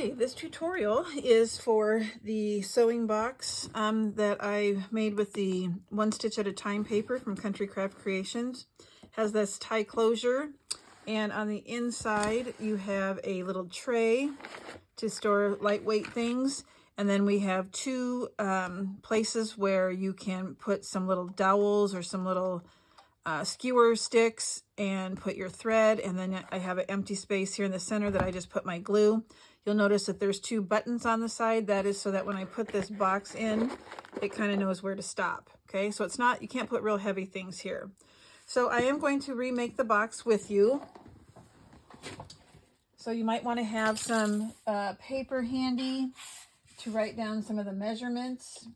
Okay, this tutorial is for the sewing box that I made with the One Stitch at a Time paper from Country Craft Creations. Has this tie closure, and on the inside you have a little tray to store lightweight things, and then we have two places where you can put some little dowels or some little skewer sticks and put your thread, and then I have an empty space here in the center that I just put my glue. You'll notice that there's two buttons on the side. That is so that when I put this box in, it kind of knows where to stop. Okay, so it's not, you can't put real heavy things here. So I am going to remake the box with you. So you might want to have some paper handy to write down some of the measurements.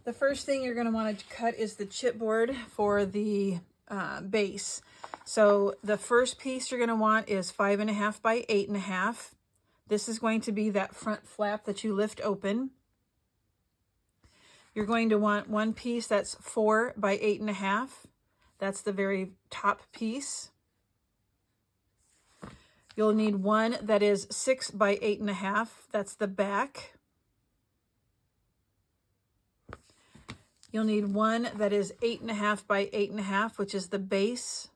The first thing you're going to want to cut is the chipboard for the base. So the first piece you're going to want is 5.5 by 8.5. This is going to be that front flap that you lift open. You're going to want one piece that's 4 by 8.5. That's the very top piece. You'll need one that is 6 by 8.5. That's the back. You'll need one that is 8.5 by 8.5, which is the base.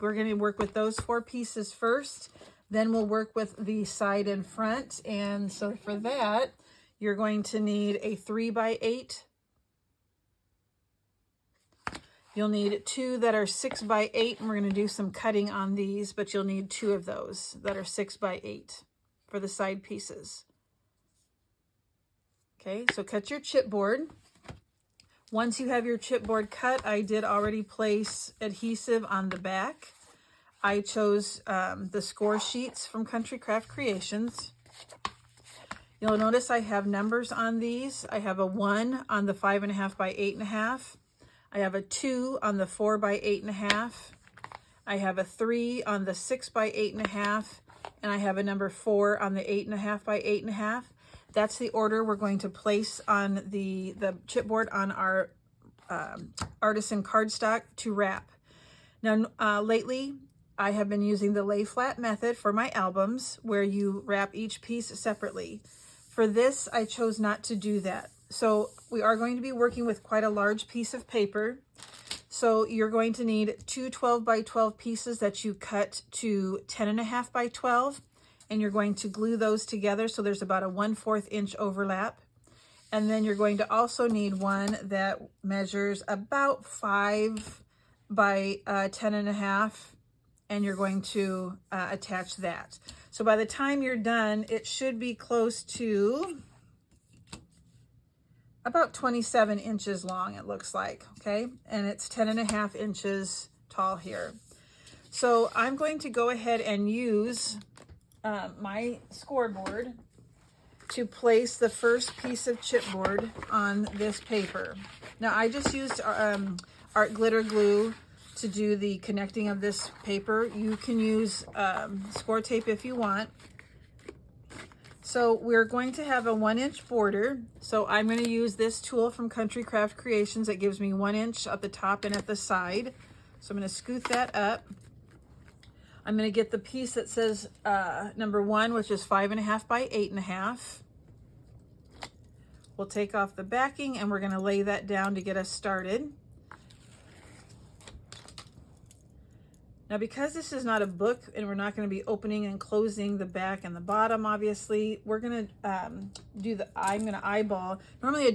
We're going to work with those 4 pieces first. Then we'll work with the side and front. And so for that, you're going to need a 3 by 8. You'll need 2 that are 6 by 8, and we're going to do some cutting on these, but you'll need 2 of those that are 6 by 8 for the side pieces. Okay, so cut your chipboard. Once you have your chipboard cut, I did already place adhesive on the back. I chose the score sheets from Country Craft Creations. You'll notice I have numbers on these. I have a 1 on the 5.5 by 8.5. I have a 2 on the 4 by 8.5. I have a 3 on the 6 by 8.5. And I have a number 4 on the 8.5 by 8.5. That's the order we're going to place on the chipboard on our artisan cardstock to wrap. Now, lately, I have been using the lay flat method for my albums, where you wrap each piece separately. For this, I chose not to do that. So we are going to be working with quite a large piece of paper. So you're going to need 2 12 by 12 pieces that you cut to 10.5 by 12. And you're going to glue those together so there's about a 1/4 inch overlap. And then you're going to also need one that measures about 5 by 10.5, and you're going to attach that. So by the time you're done, it should be close to about 27 inches long, it looks like, okay? And it's 10.5 inches tall here. So I'm going to go ahead and use my scoreboard to place the first piece of chipboard on this paper. Now I just used art glitter glue to do the connecting of this paper. You can use score tape if you want. So we're going to have a 1-inch border. So I'm going to use this tool from Country Craft Creations that gives me 1 inch at the top and at the side. So I'm going to scoot that up. I'm going to get the piece that says number 1, which is 5.5 by 8.5. We'll take off the backing and we're going to lay that down to get us started. Now, because this is not a book and we're not going to be opening and closing the back and the bottom, obviously, we're going to I'm going to eyeball. Normally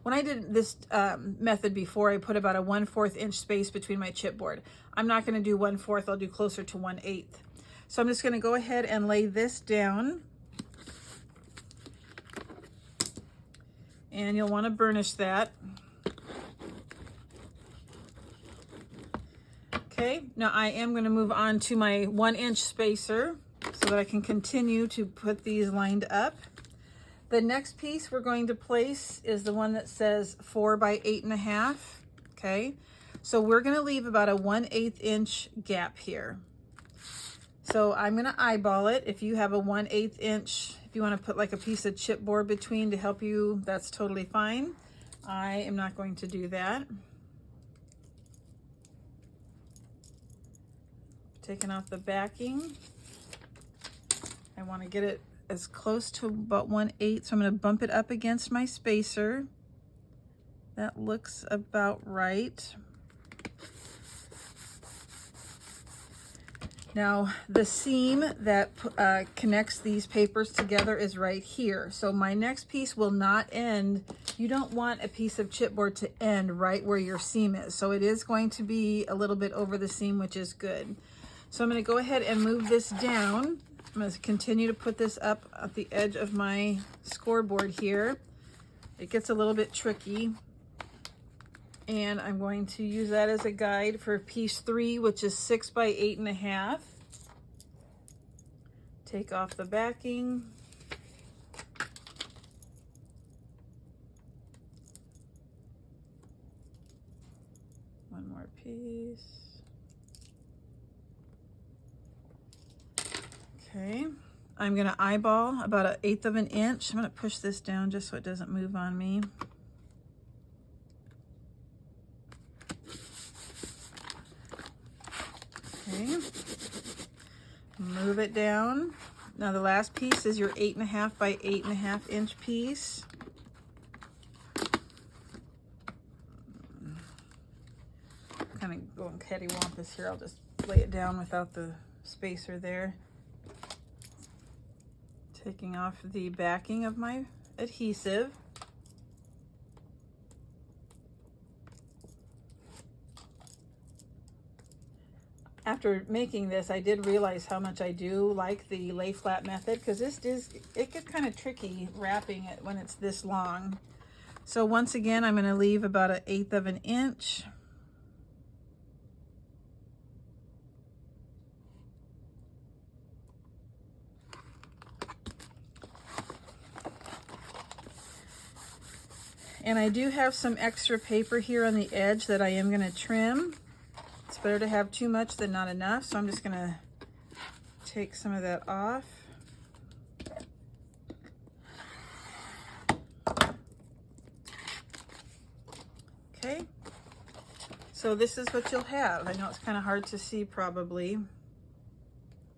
when I did this method before, I put about a 1/4 inch space between my chipboard. I'm not going to do 1/4, I'll do closer to 1/8. So I'm just going to go ahead and lay this down. And you'll want to burnish that. Okay, now I am going to move on to my 1-inch spacer so that I can continue to put these lined up. The next piece we're going to place is the one that says 4 by 8.5. Okay, so we're going to leave about a 1/8 inch gap here. So I'm going to eyeball it. If you have a 1/8 inch, if you want to put like a piece of chipboard between to help you, that's totally fine. I am not going to do that. Taking off the backing. I want to get it as close to about 1/8, so I'm going to bump it up against my spacer. That looks about right. Now, the seam that connects these papers together is right here. So my next piece will not end. You don't want a piece of chipboard to end right where your seam is. So it is going to be a little bit over the seam, which is good. So I'm going to go ahead and move this down. I'm going to continue to put this up at the edge of my scoreboard here. It gets a little bit tricky. And I'm going to use that as a guide for piece 3, which is 6 by 8.5. Take off the backing. One more piece. Okay, I'm gonna eyeball about 1/8 of an inch. I'm gonna push this down just so it doesn't move on me. Okay, move it down. Now the last piece is your 8.5 by 8.5 inch piece. Kind of going cattywampus here. I'll just lay it down without the spacer there. Taking off the backing of my adhesive. After making this, I did realize how much I do like the lay flat method, because it gets kind of tricky wrapping it when it's this long. So once again, I'm going to leave about 1/8 of an inch. And I do have some extra paper here on the edge that I am going to trim. It's better to have too much than not enough, so I'm just going to take some of that off. Okay, so this is what you'll have. I know it's kind of hard to see probably.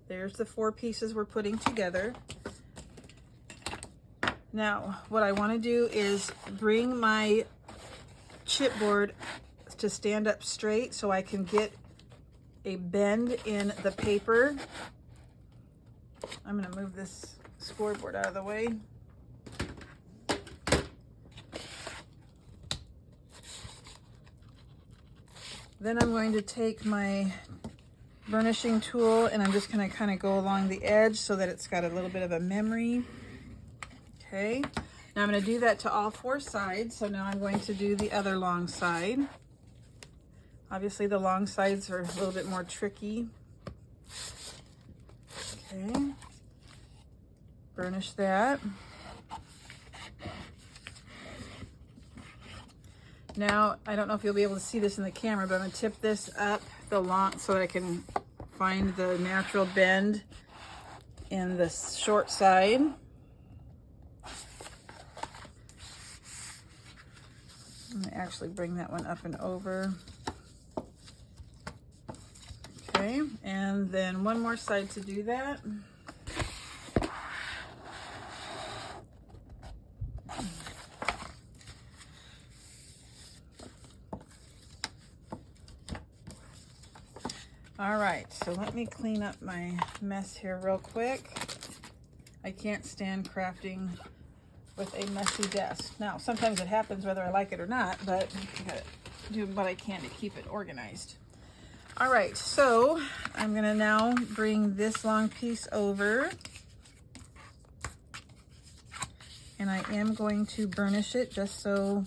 There's the 4 pieces we're putting together. Now, what I want to do is bring my chipboard to stand up straight so I can get a bend in the paper. I'm going to move this scoreboard out of the way. Then I'm going to take my burnishing tool and I'm just going to kind of go along the edge so that it's got a little bit of a memory. Okay, now I'm going to do that to all 4 sides. So now I'm going to do the other long side. Obviously the long sides are a little bit more tricky. Okay, burnish that. Now, I don't know if you'll be able to see this in the camera, but I'm going to tip this up the long so that I can find the natural bend in the short side. I'm going to actually bring that one up and over. Okay, and then one more side to do that. All right, so let me clean up my mess here real quick. I can't stand crafting with a messy desk. Now, sometimes it happens whether I like it or not, but I gotta do what I can to keep it organized. All right, so I'm gonna now bring this long piece over, and I am going to burnish it just so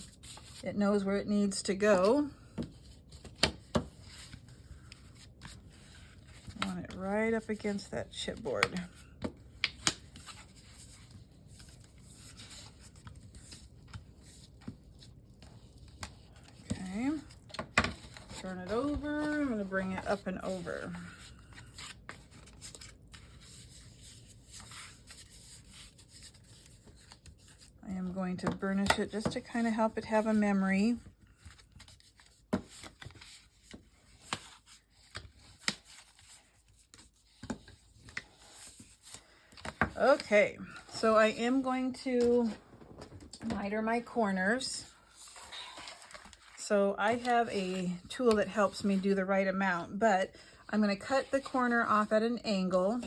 it knows where it needs to go. I want it right up against that chipboard. Okay, turn it over. I'm going to bring it up and over. I am going to burnish it just to kind of help it have a memory. Okay, so I am going to miter my corners. So I have a tool that helps me do the right amount, but I'm going to cut the corner off at an angle.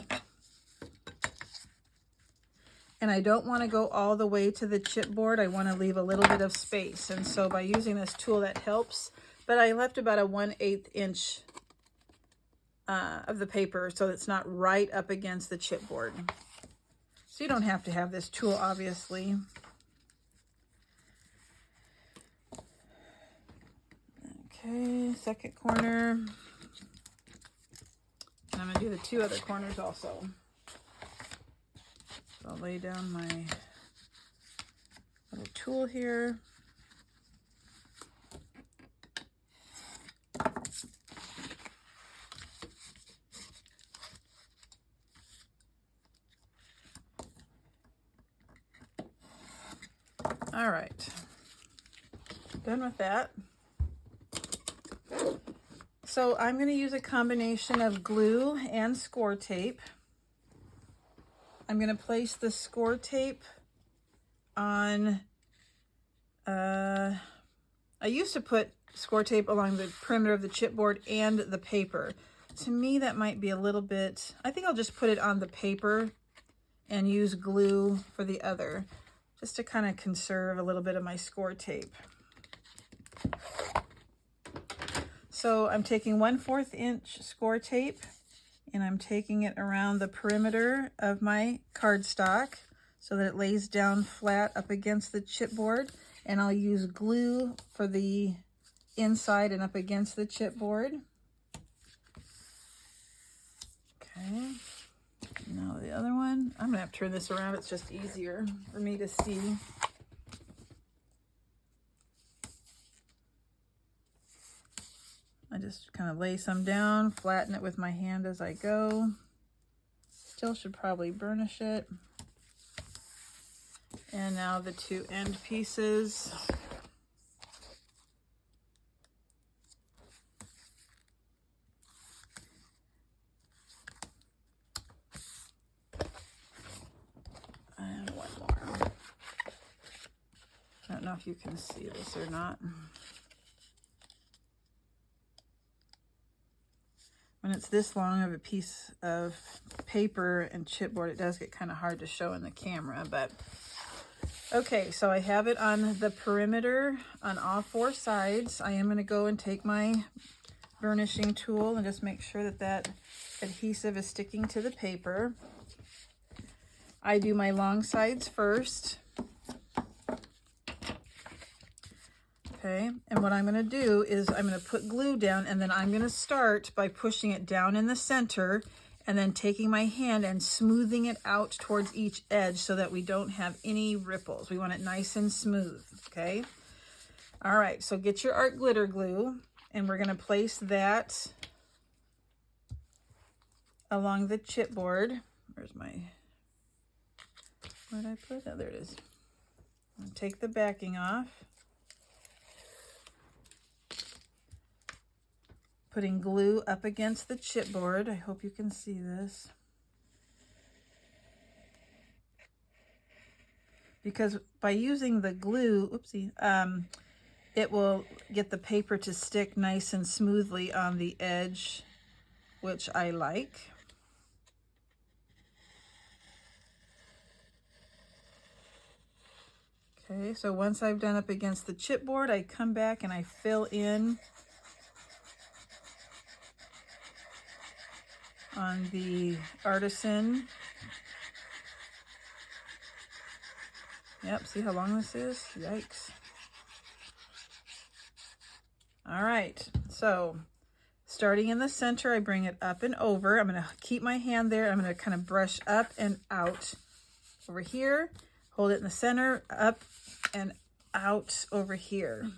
And I don't want to go all the way to the chipboard. I want to leave a little bit of space. And so by using this tool, that helps. But I left about a 1/8 inch of the paper so it's not right up against the chipboard. So you don't have to have this tool, obviously. Okay, second corner. And I'm going to do the 2 other corners also. So I'll lay down my little tool here. All right, done with that. So I'm going to use a combination of glue and score tape. I'm going to place the score tape on, I used to put score tape along the perimeter of the chipboard and the paper. To me, that might be a little bit, I think I'll just put it on the paper and use glue for the other, just to kind of conserve a little bit of my score tape. So I'm taking 1/4 inch score tape, and I'm taking it around the perimeter of my cardstock so that it lays down flat up against the chipboard. And I'll use glue for the inside and up against the chipboard. Okay, now the other one. I'm gonna have to turn this around. It's just easier for me to see. I just kind of lay some down, flatten it with my hand as I go. Still should probably burnish it. And now the 2 end pieces. And one more. I don't know if you can see this or not. When it's this long of a piece of paper and chipboard, it does get kind of hard to show in the camera, but okay, so I have it on the perimeter on all 4 sides. I am going to go and take my burnishing tool and just make sure that that adhesive is sticking to the paper. I do my long sides first. Okay, and what I'm going to do is I'm going to put glue down, and then I'm going to start by pushing it down in the center and then taking my hand and smoothing it out towards each edge so that we don't have any ripples. We want it nice and smooth, okay? All right, so get your art glitter glue, and we're going to place that along the chipboard. Where's my, where did I put it? Oh, there it is. Take the backing off. Putting glue up against the chipboard. I hope you can see this. Because by using the glue, oopsie, it will get the paper to stick nice and smoothly on the edge, which I like. Okay, so once I've done up against the chipboard, I come back and I fill in on the artisan. Yep, see how long this is? Yikes. All right, so starting in the center, I bring it up and over. I'm going to keep my hand there. I'm going to kind of brush up and out over here. Hold it in the center, up and out over here.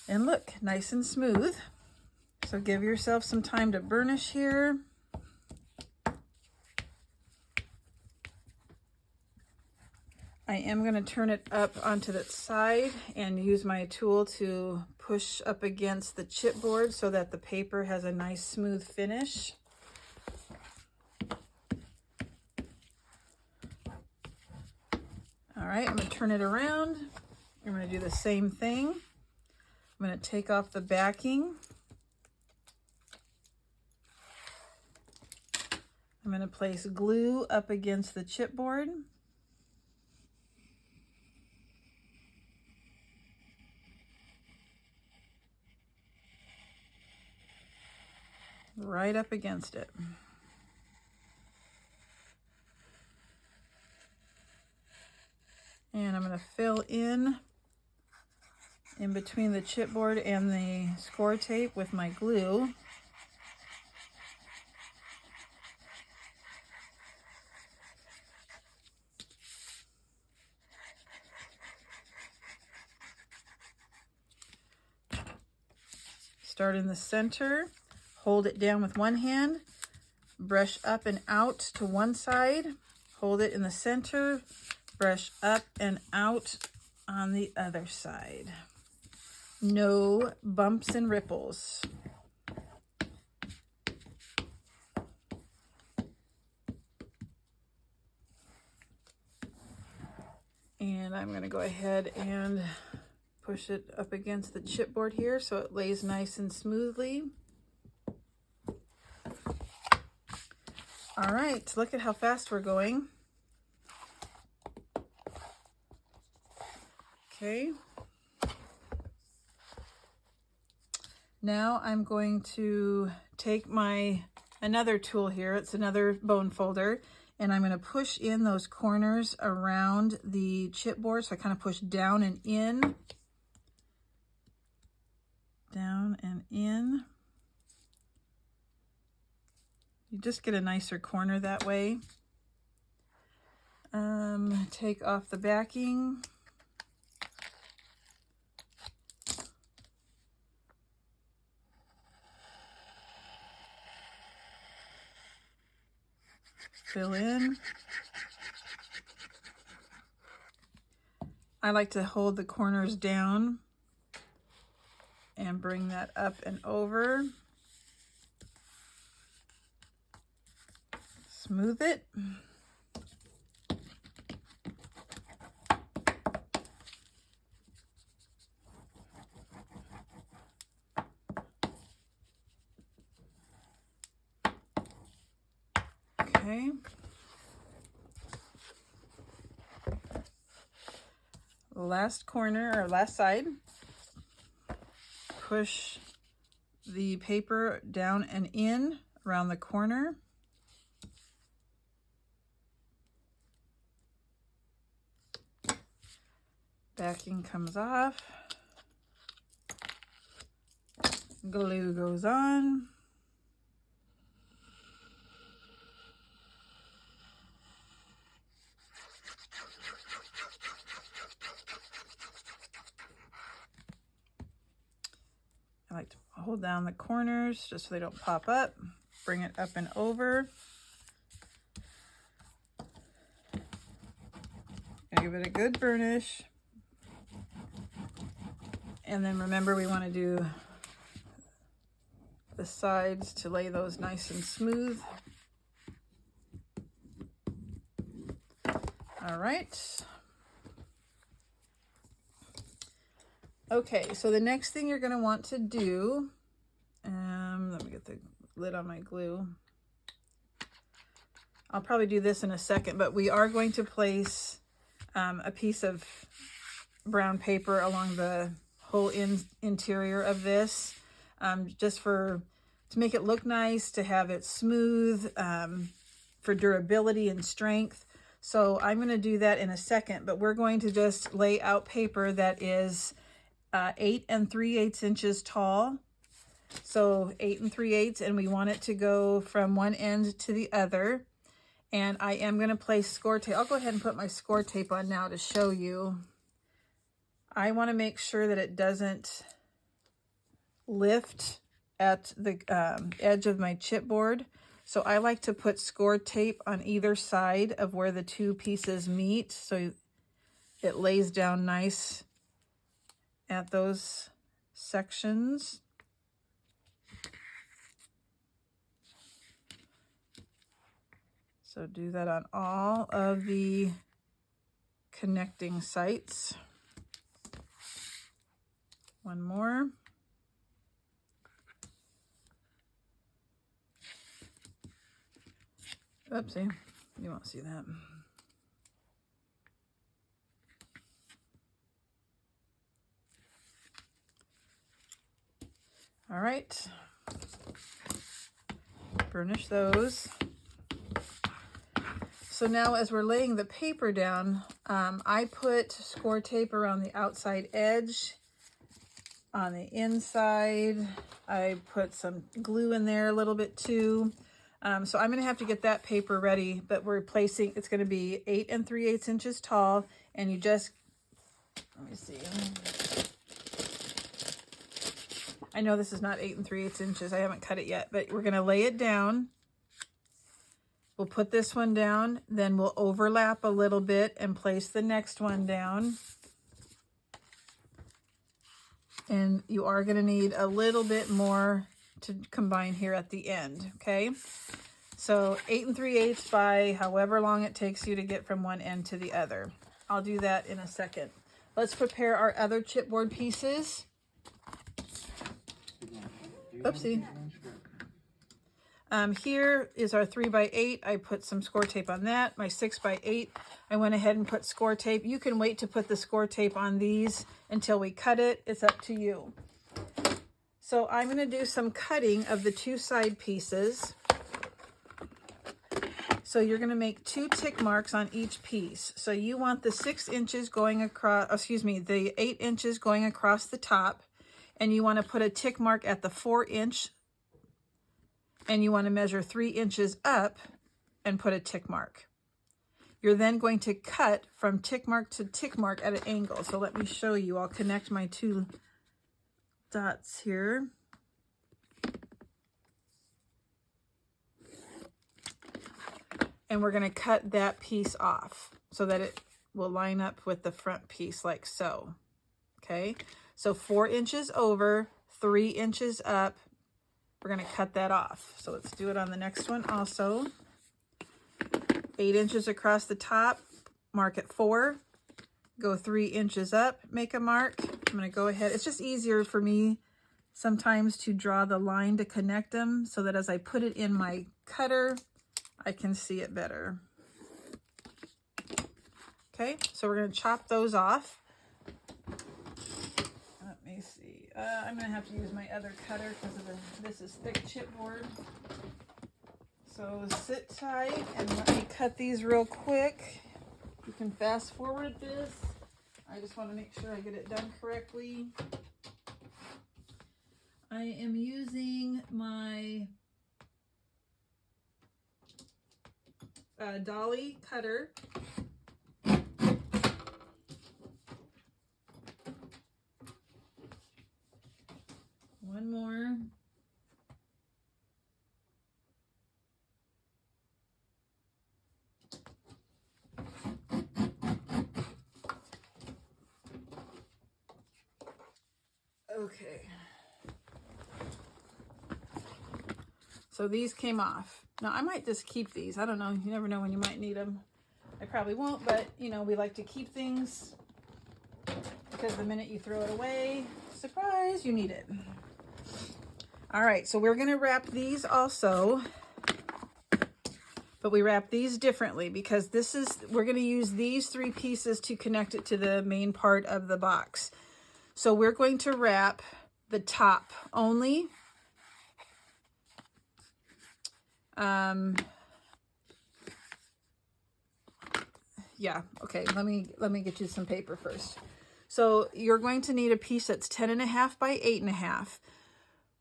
And look, nice and smooth. So give yourself some time to burnish here. I am going to turn it up onto the side and use my tool to push up against the chipboard so that the paper has a nice smooth finish. right, I'm going to turn it around. I'm going to do the same thing. I'm going to take off the backing. I'm going to place glue up against the chipboard. Right up against it. And I'm going to fill in between the chipboard and the score tape with my glue. Start in the center, hold it down with one hand, brush up and out to one side, hold it in the center, brush up and out on the other side. No bumps and ripples. And I'm going to go ahead and push it up against the chipboard here so it lays nice and smoothly. All right, look at how fast we're going. Okay. Now I'm going to take another tool here. It's another bone folder, and I'm going to push in those corners around the chipboard. So I kind of push down and in. Down and in. You just get a nicer corner that way. Take off the backing. Fill in. I like to hold the corners down and bring that up and over. Smooth it. Okay. Last corner or last side. Push the paper down and in around the corner. Backing comes off. Glue goes on. I like to hold down the corners just so they don't pop up. Bring it up and over. Gonna give it a good burnish. And then remember, we want to do the sides to lay those nice and smooth. All right. Okay, so the next thing you're going to want to do, let me get the lid on my glue. I'll probably do this in a second, but we are going to place a piece of brown paper along the whole interior of this, just to make it look nice, to have it smooth, for durability and strength. So I'm going to do that in a second, but we're going to just lay out paper that is 8 3/8 inches tall. So 8 3/8, and we want it to go from one end to the other. And I am going to place score tape. I'll go ahead and put my score tape on now to show you. I want to make sure that it doesn't lift at the edge of my chipboard. So I like to put score tape on either side of where the two pieces meet, so it lays down nice at those sections. So do that on all of the connecting sites. One more. Oopsie, you won't see that. All right, burnish those. So now as we're laying the paper down, I put score tape around the outside edge. On the inside, I put some glue in there a little bit too. So I'm going to have to get that paper ready, but we're placing, it's going to be 8 3/8 inches tall, and you just, let me see. I know this is not 8 3/8 inches. I haven't cut it yet, but we're going to lay it down. We'll put this one down, then we'll overlap a little bit and place the next one down. And you are going to need a little bit more to combine here at the end, okay? So 8 3/8 by however long it takes you to get from one end to the other. I'll do that in a second. Let's prepare our other chipboard pieces. Oopsie. Here is our 3x8. I put some score tape on that. My 6x8, I went ahead and put score tape. You can wait to put the score tape on these until we cut it. It's up to you. So I'm going to do some cutting of the two side pieces. So you're going to make 2 tick marks on each piece. So you want the 6 inches going across, the 8 inches going across the top, and you want to put a tick mark at the 4-inch, and you want to measure 3 inches up and put a tick mark. You're then going to cut from tick mark to tick mark at an angle. So let me show you. I'll connect my 2 dots here. And we're going to cut that piece off so that it will line up with the front piece like so. Okay, so 4 inches over, 3 inches up. We're going to cut that off. So let's do it on the next one also. 8 inches across the top, mark at 4, go 3 inches up, make a mark. I'm going to go ahead. It's just easier for me sometimes to draw the line to connect them so that as I put it in my cutter, I can see it better. Okay, so we're going to chop those off. Let me see. I'm going to have to use my other cutter because this is thick chipboard. So sit tight and let me cut these real quick. You can fast forward this. I just want to make sure I get it done correctly. I am using my dolly cutter. One more. Okay. So these came off. Now I might just keep these. I don't know. You never know when you might need them. I probably won't, but you know, we like to keep things because the minute you throw it away, surprise, you need it. All right, so we're going to wrap these also, but we wrap these differently because we're going to use these 3 pieces to connect it to the main part of the box. So we're going to wrap the top only. Yeah, okay, let me get you some paper first. So you're going to need a piece that's 10.5 by 8.5.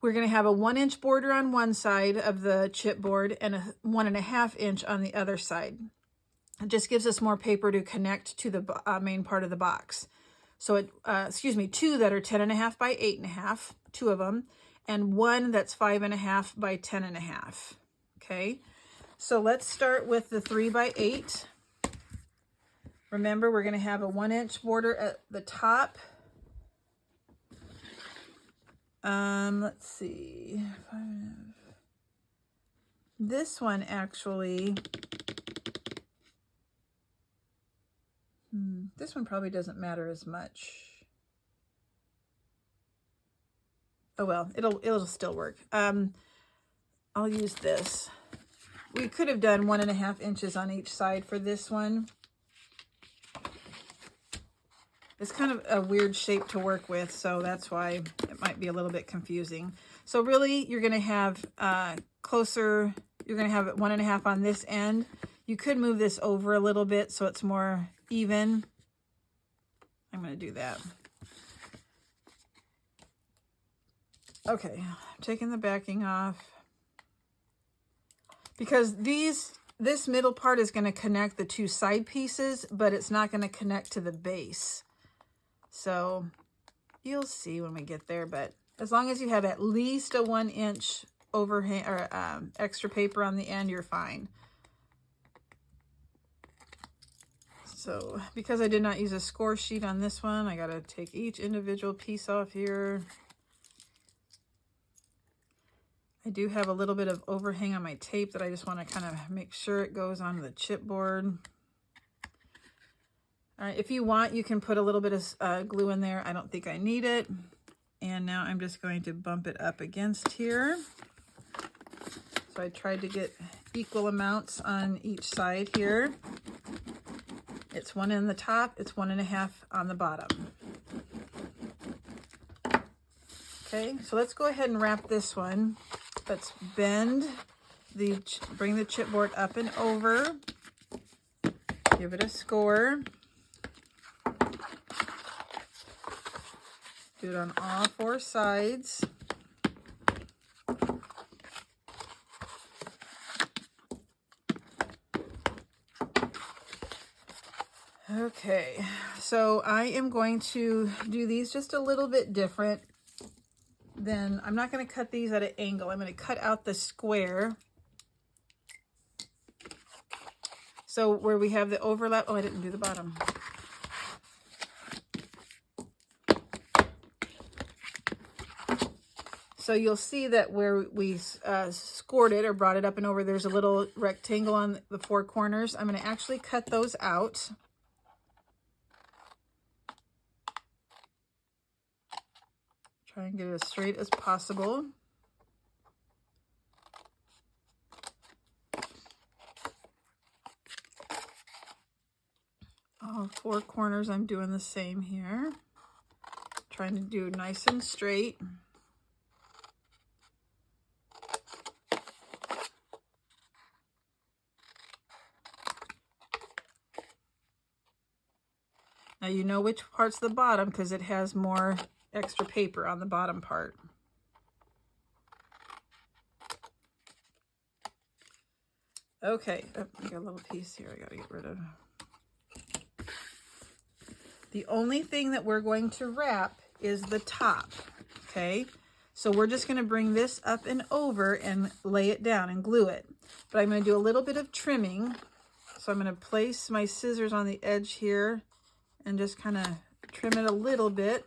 We're going to have a 1-inch border on one side of the chipboard and a 1.5 inch on the other side. It just gives us more paper to connect to the main part of the box. So 2 that are 10.5 by 8.5, 2 of them, and 1 that's 5.5 by 10.5. Okay, so let's start with the 3x8. Remember, we're going to have a 1-inch border at the top. Let's see. This one actually, This one probably doesn't matter as much. Oh well, it'll still work. I'll use this. We could have done 1.5 inches on each side for this one. It's kind of a weird shape to work with, so that's why it might be a little bit confusing. So really, you're going to have you're going to have 1.5 on this end. You could move this over a little bit so it's more even. I'm going to do that. Okay, I'm taking the backing off. Because this middle part is going to connect the two side pieces, but it's not going to connect to the base. So you'll see when we get there, but as long as you have at least a 1 inch overhang or extra paper on the end, you're fine. So because I did not use a score sheet on this one, I got to take each individual piece off here. I do have a little bit of overhang on my tape that I just want to kind of make sure it goes onto the chipboard. All right, if you want, you can put a little bit of glue in there. I don't think I need it. And now I'm just going to bump it up against here. So I tried to get equal amounts on each side here. It's 1 in the top, it's 1.5 on the bottom. Okay, so let's go ahead and wrap this one. Let's bring the chipboard up and over. Give it a score. Do it on all 4 sides. Okay, so I am going to do these just a little bit different. Then I'm not going to cut these at an angle. I'm going to cut out the square. So where we have the overlap, oh, I didn't do the bottom. So you'll see that where we scored it or brought it up and over, there's a little rectangle on the 4 corners. I'm going to actually cut those out. Try and get it as straight as possible. All 4 corners, I'm doing the same here. Trying to do nice and straight. Now you know which part's the bottom because it has more extra paper on the bottom part. Okay, oh, I got a little piece here I gotta get rid of. The only thing that we're going to wrap is the top, okay? So we're just gonna bring this up and over and lay it down and glue it. But I'm gonna do a little bit of trimming. So I'm gonna place my scissors on the edge here and just kind of trim it a little bit.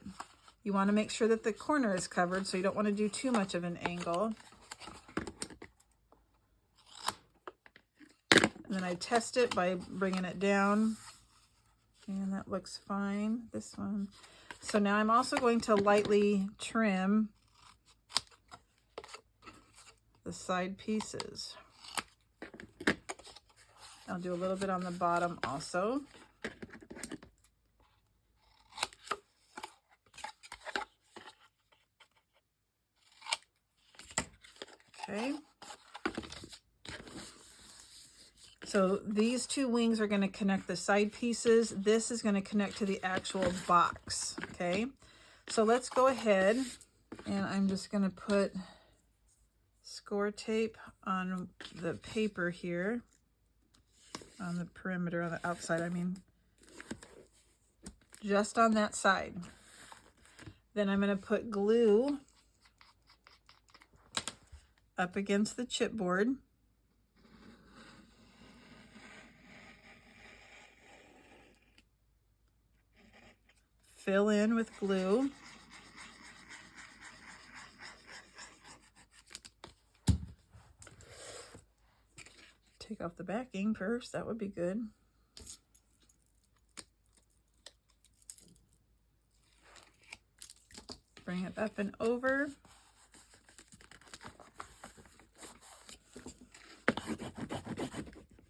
You want to make sure that the corner is covered, so you don't want to do too much of an angle. And then I test it by bringing it down. And that looks fine, this one. So now I'm also going to lightly trim the side pieces. I'll do a little bit on the bottom also. Okay. So these 2 wings are going to connect the side pieces. This is going to connect to the actual box. Okay. So let's go ahead and I'm just going to put score tape on the paper here, on the perimeter, on the outside, I mean, just on that side. Then I'm going to put glue up against the chipboard. Fill in with glue. Take off the backing first, that would be good. Bring it up and over.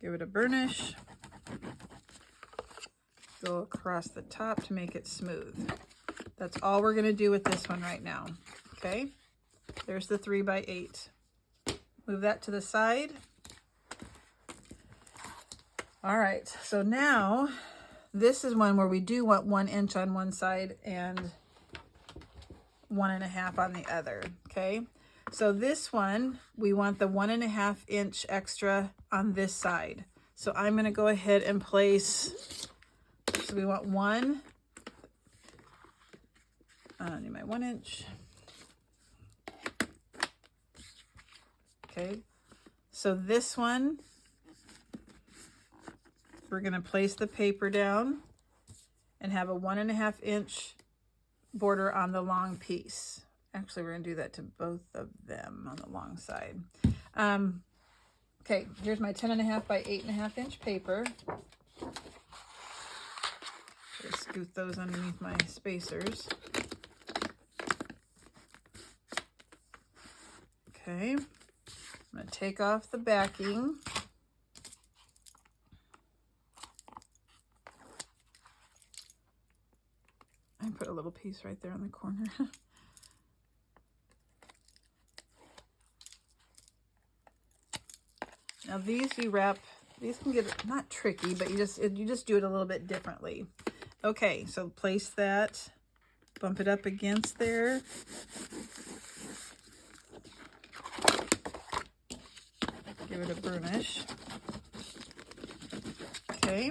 Give it a burnish. Go across the top to make it smooth. That's all we're going to do with this one right now. Okay, there's the 3x8. Move that to the side. All right, so now this is one where we do want 1 inch on one side and 1.5 on the other. Okay, so this one, we want the 1.5 inch extra on this side. So I'm going to go ahead and place, so we want one, I need my 1 inch. Okay, so this one, we're going to place the paper down and have a 1.5 inch border on the long piece. Actually, we're going to do that to both of them on the long side. Okay, here's my 10.5 by 8.5 inch paper. Just scoot those underneath my spacers. Okay, I'm going to take off the backing. I put a little piece right there on the corner. Now these you wrap, these can get not tricky, but you just do it a little bit differently. Okay, so place that, bump it up against there. Give it a burnish. Okay,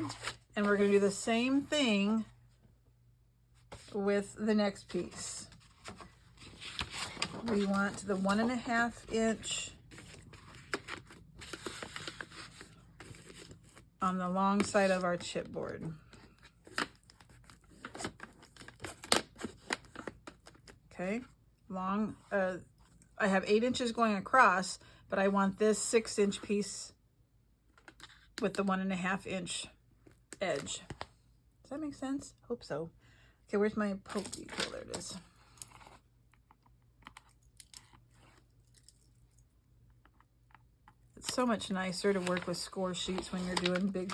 and we're going to do the same thing with the next piece. We want the 1.5 inch on the long side of our chipboard. Okay, long, I have 8 inches going across, but I want this 6 inch piece with the 1.5 inch edge. Does that make sense? Hope so. Okay, where's my poke detail? There it is. It's so much nicer to work with score sheets when you're doing big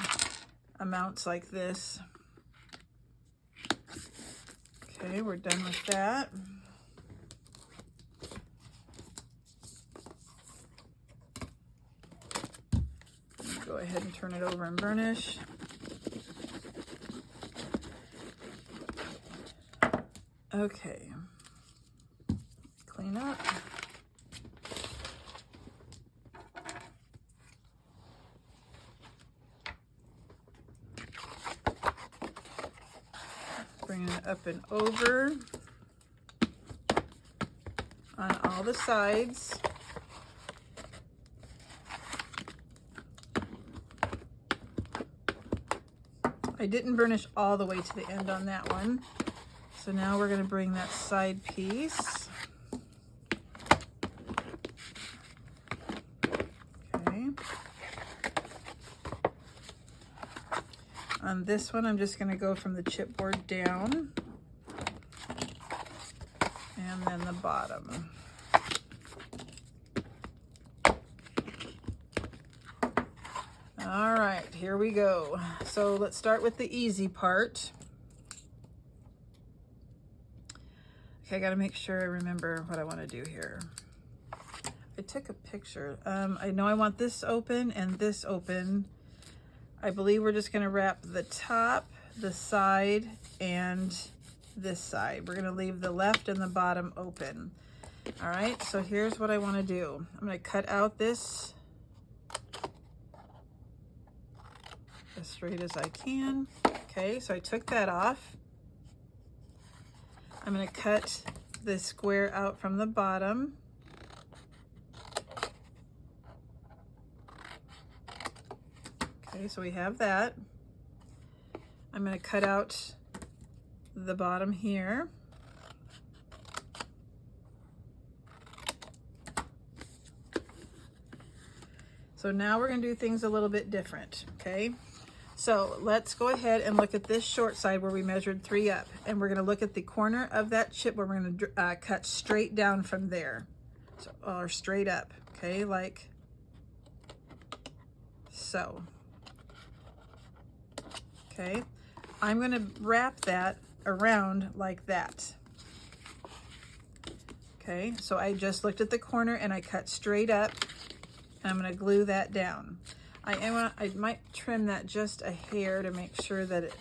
amounts like this. Okay, we're done with that. Go ahead and turn it over and burnish. Okay, clean up. Bring it up and over on all the sides. I didn't burnish all the way to the end on that one. So now we're going to bring that side piece. Okay. On this one, I'm just going to go from the chipboard down and then the bottom. All right, here we go. So let's start with the easy part. Okay, I gotta make sure I remember what I want to do here. I took a picture. I know I want this open and this open. I believe we're just gonna wrap the top, the side, and this side. We're gonna leave the left and the bottom open. All right, so here's what I want to do. I'm gonna cut out this as straight as I can. Okay, so I took that off. I'm going to cut the square out from the bottom. Okay, so we have that. I'm going to cut out the bottom here. So now we're going to do things a little bit different, okay? So let's go ahead and look at this short side where we measured 3 up, and we're going to look at the corner of that chipboard. We're going to cut straight down from there, so, or straight up, okay, like so. Okay, I'm going to wrap that around like that. Okay, so I just looked at the corner and I cut straight up, and I'm going to glue that down. I might trim that just a hair to make sure that it,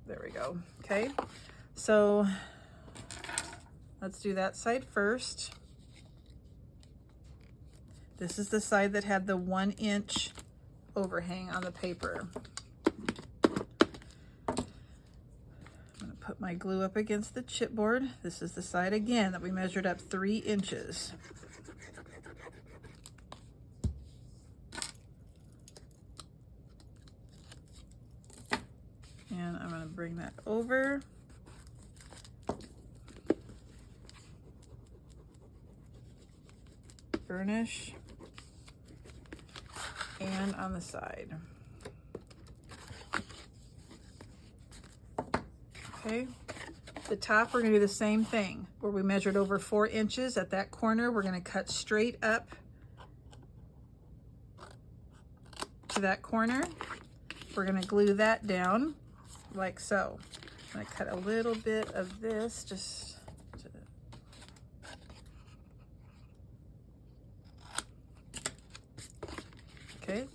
there we go. Okay, so let's do that side first. This is the side that had the 1 inch overhang on the paper. Put my glue up against the chipboard. This is the side again that we measured up 3 inches. And I'm going to bring that over. Burnish. And on the side. Okay, the top we're going to do the same thing where we measured over 4 inches at that corner. We're going to cut straight up to that corner. We're going to glue that down like so. I'm going to cut a little bit of this just to, okay,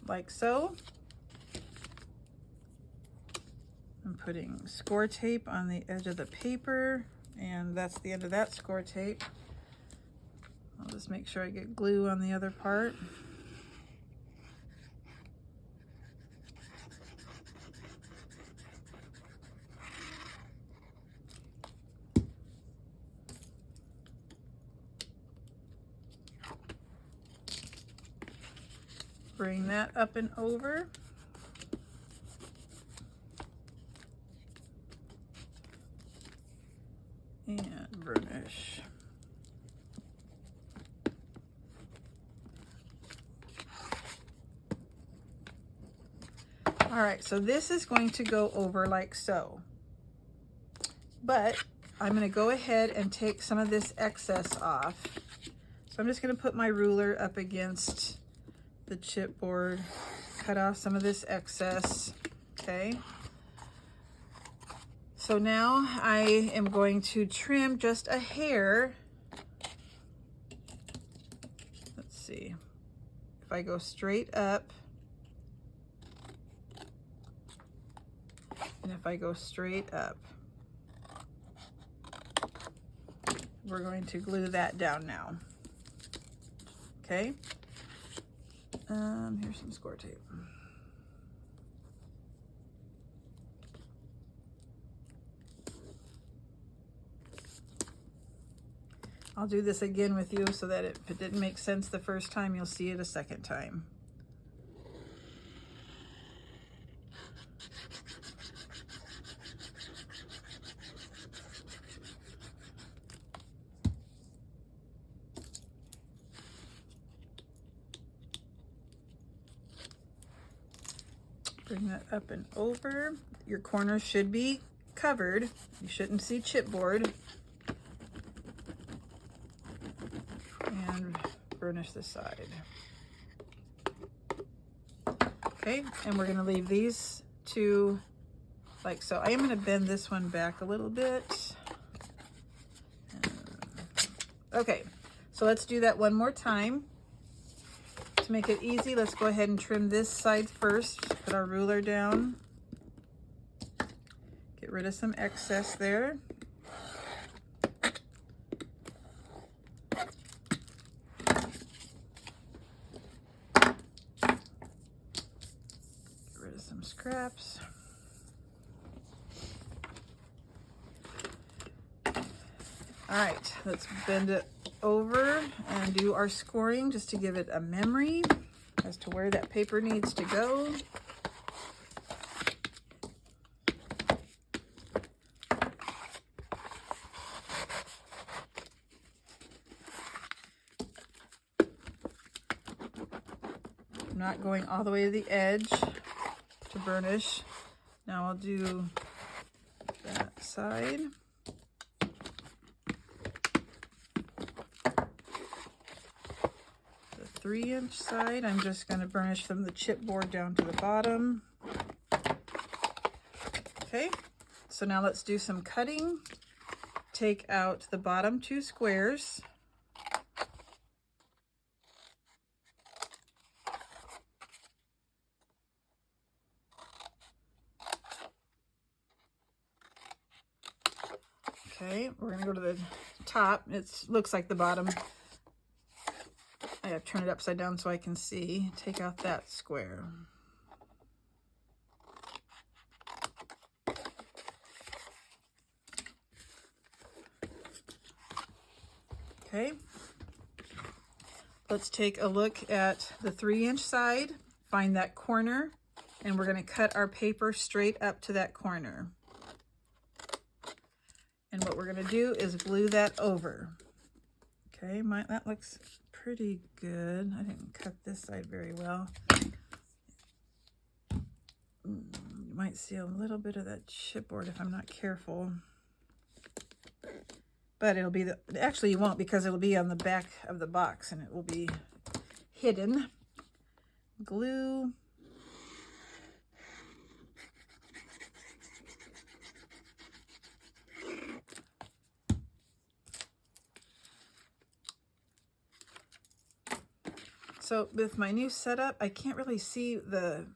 like so. I'm putting score tape on the edge of the paper, and that's the end of that score tape. I'll just make sure I get glue on the other part. Bring that up and over. And burnish. All right, so this is going to go over like so. But I'm going to go ahead and take some of this excess off. So I'm just going to put my ruler up against the chipboard, cut off some of this excess, okay? So now I am going to trim just a hair. Let's see. If I go straight up, and if I go straight up, we're going to glue that down now. Okay. Here's some score tape. I'll do this again with you so that if it didn't make sense the first time, you'll see it a second time. Bring that up and over. Your corners should be covered. You shouldn't see chipboard. And burnish the side. Okay, and we're going to leave these two like so. I am going to bend this one back a little bit. Okay, so let's do that one more time. To make it easy, let's go ahead and trim this side first. Put our ruler down. Get rid of some excess there. Get rid of some scraps. All right, let's bend it over and do our scoring just to give it a memory as to where that paper needs to go. I'm not going all the way to the edge to burnish. Now I'll do that side. The 3-inch side, I'm just going to burnish from the chipboard down to the bottom. Okay, so now let's do some cutting. Take out the bottom 2 squares. Okay, we're going to go to the top. It looks like the bottom. I have to turn it upside down so I can see. Take out that square. Okay, let's take a look at the 3-inch side. Find that corner, and we're going to cut our paper straight up to that corner. And what we're going to do is glue that over. Okay, that looks pretty good. I didn't cut this side very well. You might see a little bit of that chipboard if I'm not careful. But it'll be actually you won't, because it'll be on the back of the box and it will be hidden. Glue. So with my new setup, I can't really see the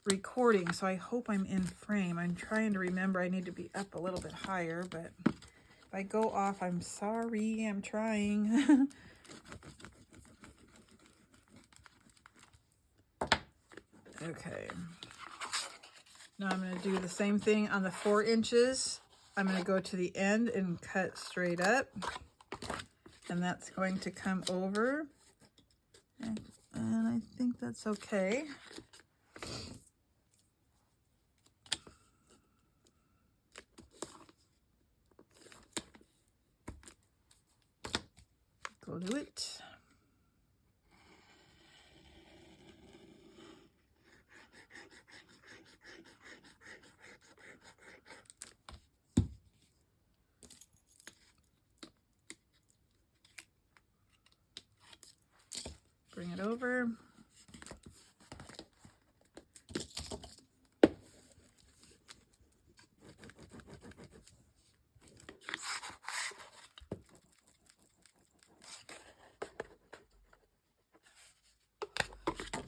recording, so I hope I'm in frame. I'm trying to remember I need to be up a little bit higher, but if I go off, I'm sorry. I'm trying. Okay. Now I'm going to do the same thing on the 4 inches. I'm going to go to the end and cut straight up. And that's going to come over. And I think that's okay. Glue it. Bring it over.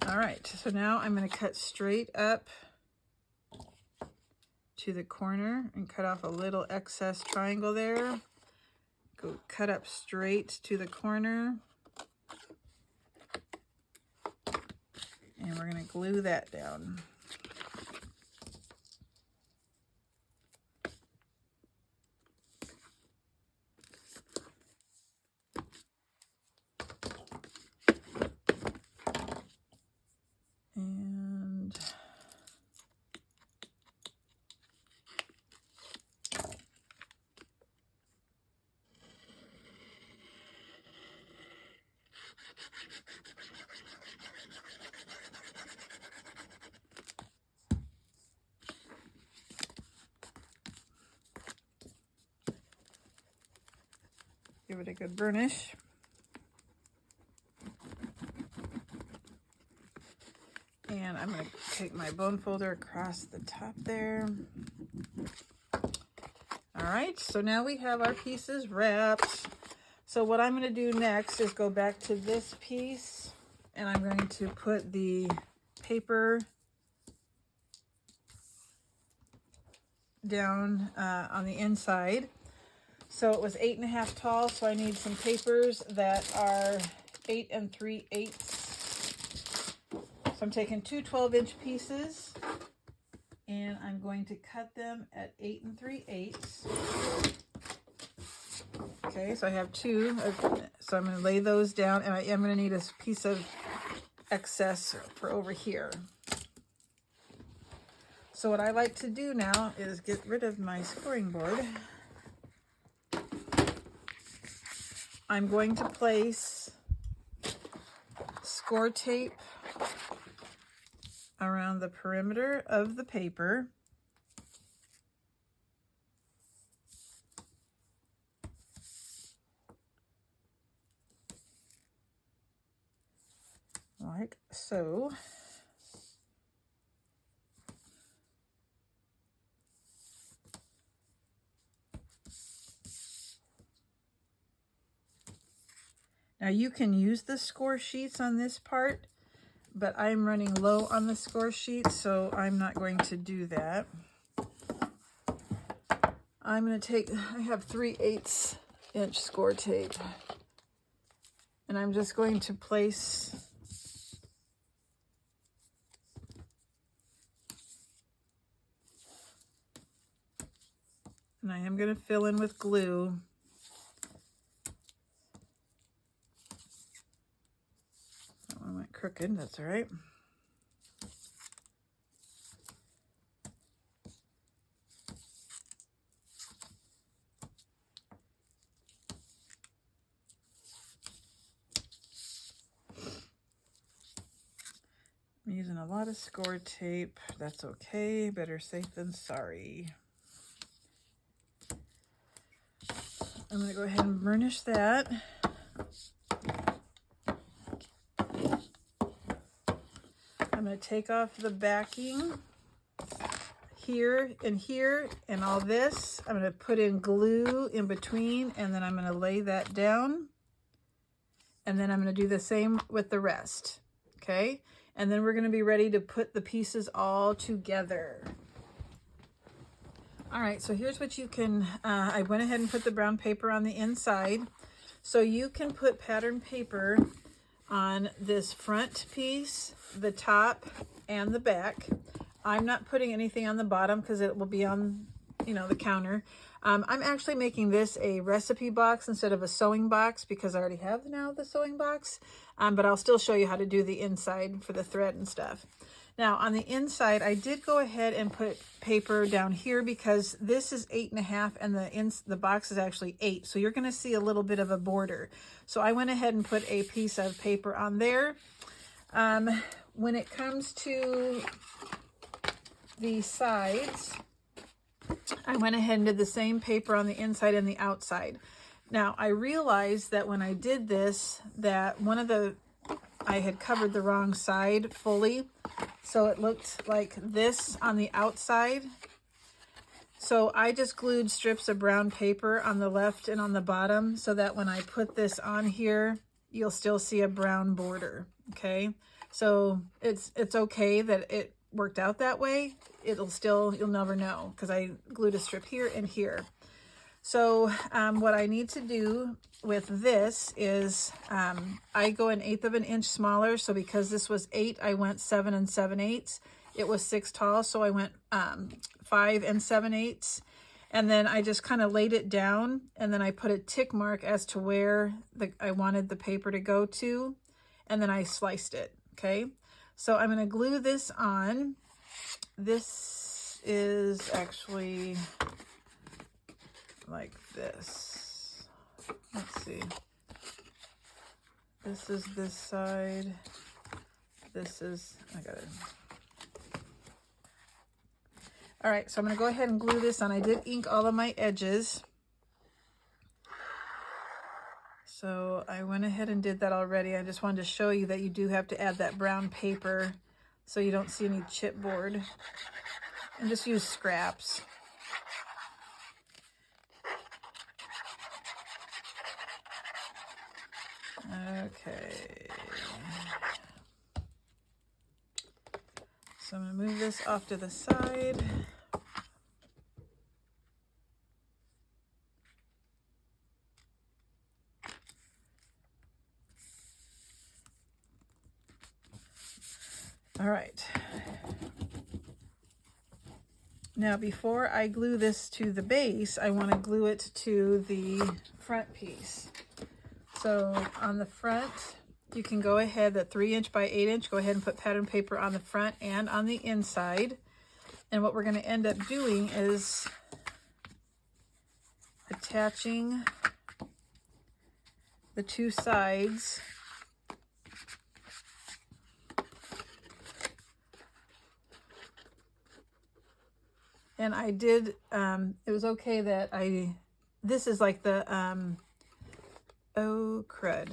All right, so now I'm going to cut straight up to the corner and cut off a little excess triangle there. Go cut up straight to the corner. And we're going to glue that down. And give it a good burnish. And I'm going to take my bone folder across the top there. All right, so now we have our pieces wrapped. So what I'm going to do next is go back to this piece, and I'm going to put the paper down on the inside. So it was 8.5 tall, so I need some papers that are 8 3/8. So I'm taking 2 12-inch pieces, and I'm going to cut them at 8 3/8. Okay, so I have 2, so I'm going to lay those down, and I am going to need a piece of excess for over here. So what I like to do now is get rid of my scoring board. I'm going to place score tape around the perimeter of the paper. Like so. Now you can use the score sheets on this part, but I'm running low on the score sheets, so I'm not going to do that. I'm going to take, I have 3/8 inch score tape, and I'm just going to place and I am going to fill in with glue. That one went crooked, that's all right. I'm using a lot of score tape. That's okay. Better safe than sorry. I'm going to go ahead and burnish that. I'm going to take off the backing here and all this. I'm going to put in glue in between, and then I'm going to lay that down. And then I'm going to do the same with the rest. Okay? And then we're going to be ready to put the pieces all together. All right, so here's what you can, I went ahead and put the brown paper on the inside. So you can put pattern paper on this front piece, the top, and the back. I'm not putting anything on the bottom because it will be on, the counter. I'm actually making this a recipe box instead of a sewing box because I already have now the sewing box. But I'll still show you how to do the inside for the thread and stuff. Now on the inside, I did go ahead and put paper down here because this is 8.5 and the box is actually 8. So you're going to see a little bit of a border. So I went ahead and put a piece of paper on there. When it comes to the sides, I went ahead and did the same paper on the inside and the outside. Now I realized that when I did this, that I had covered the wrong side fully. So it looked like this on the outside. So I just glued strips of brown paper on the left and on the bottom so that when I put this on here, you'll still see a brown border, okay? So it's okay that it worked out that way. You'll never know because I glued a strip here and here. So what I need to do with this is I go 1/8 of an inch smaller. So because this was 8, I went 7 7/8. It was 6 tall, so I went 5 7/8. And then I just kind of laid it down, and then I put a tick mark as to where I wanted the paper to go to, and then I sliced it, okay? So I'm going to glue this on. This is actually like this. Let's see. This is this side. This is, I got it. All right, so I'm going to go ahead and glue this on. I did ink all of my edges. So I went ahead and did that already. I just wanted to show you that you do have to add that brown paper so you don't see any chipboard. And just use scraps. Okay. So I'm going to move this off to the side. All right. Now before I glue this to the base, I want to glue it to the front piece. So on the front, you can go ahead, that 3 inch by 8 inch, go ahead and put pattern paper on the front and on the inside. And what we're going to end up doing is attaching the two sides And I did, it was okay that this is like the, oh crud.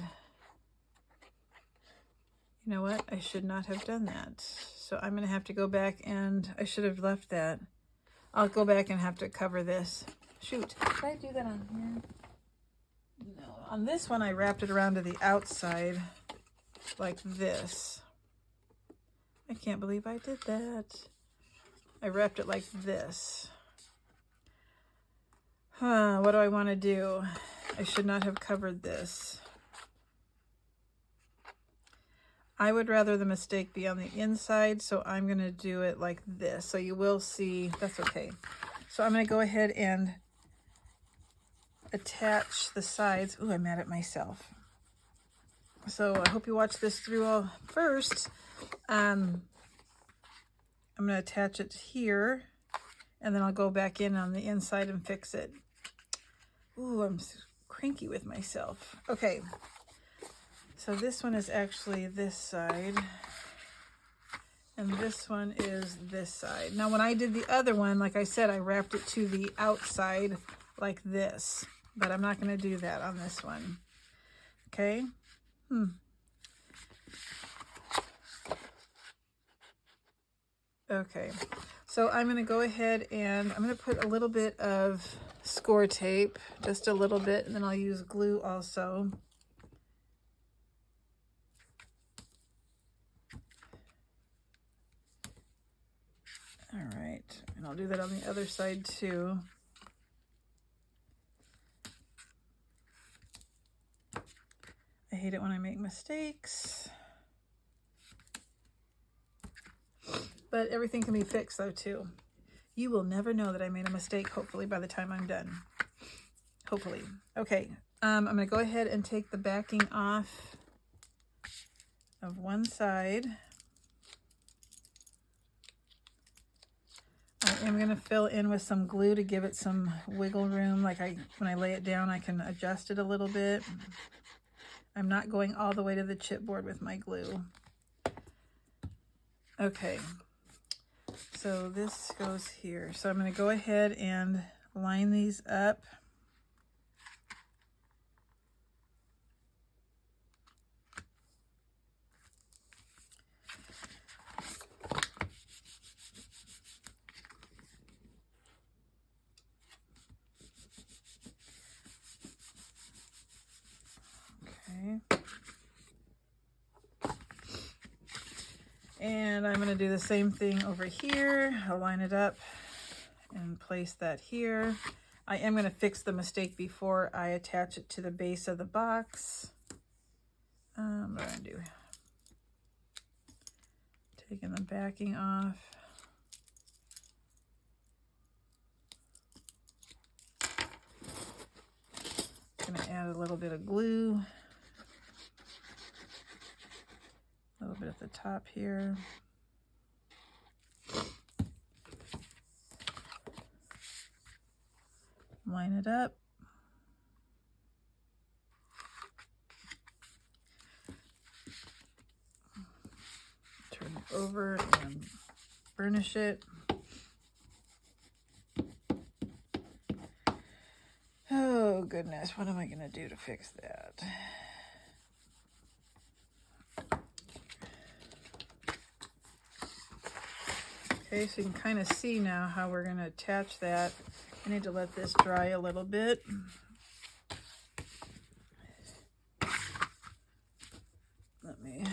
You know what? I should not have done that. So I'm going to have to go back and I should have left that. I'll go back and have to cover this. Shoot, did I do that on here? No. On this one, I wrapped it around to the outside like this. I can't believe I did that. I wrapped it like this. What do I want to do? I should not have covered this. I would rather the mistake be on the inside, so I'm going to do it like this. So you will see, that's okay. So I'm going to go ahead and attach the sides. Ooh, I'm mad at myself. So I hope you watch this through all first. I'm going to attach it here, and then I'll go back in on the inside and fix it. Ooh, I'm cranky with myself. Okay. So this one is actually this side, and this one is this side. Now, when I did the other one, like I said, I wrapped it to the outside like this, but I'm not going to do that on this one. Okay. Okay. So I'm going to go ahead and I'm going to put a little bit of score tape, just a little bit, and then I'll use glue also. All right, and I'll do that on the other side too. I hate it when I make mistakes. But everything can be fixed though too. You will never know that I made a mistake, hopefully, by the time I'm done. Hopefully. Okay, I'm gonna go ahead and take the backing off of one side. I am going to fill in with some glue to give it some wiggle room. Like when I lay it down, I can adjust it a little bit. I'm not going all the way to the chipboard with my glue. Okay, so this goes here. So I'm going to go ahead and line these up. Okay. And I'm going to do the same thing over here. I'll line it up and place that here. I am going to fix the mistake before I attach it to the base of the box. What am I going to do? Taking the backing off. Going to add a little bit of glue. A little bit at the top here. Line it up. Turn it over and burnish it. Oh goodness, what am I going to do to fix that? Okay, so you can kind of see now how we're going to attach that. I need to let this dry a little bit. Let me...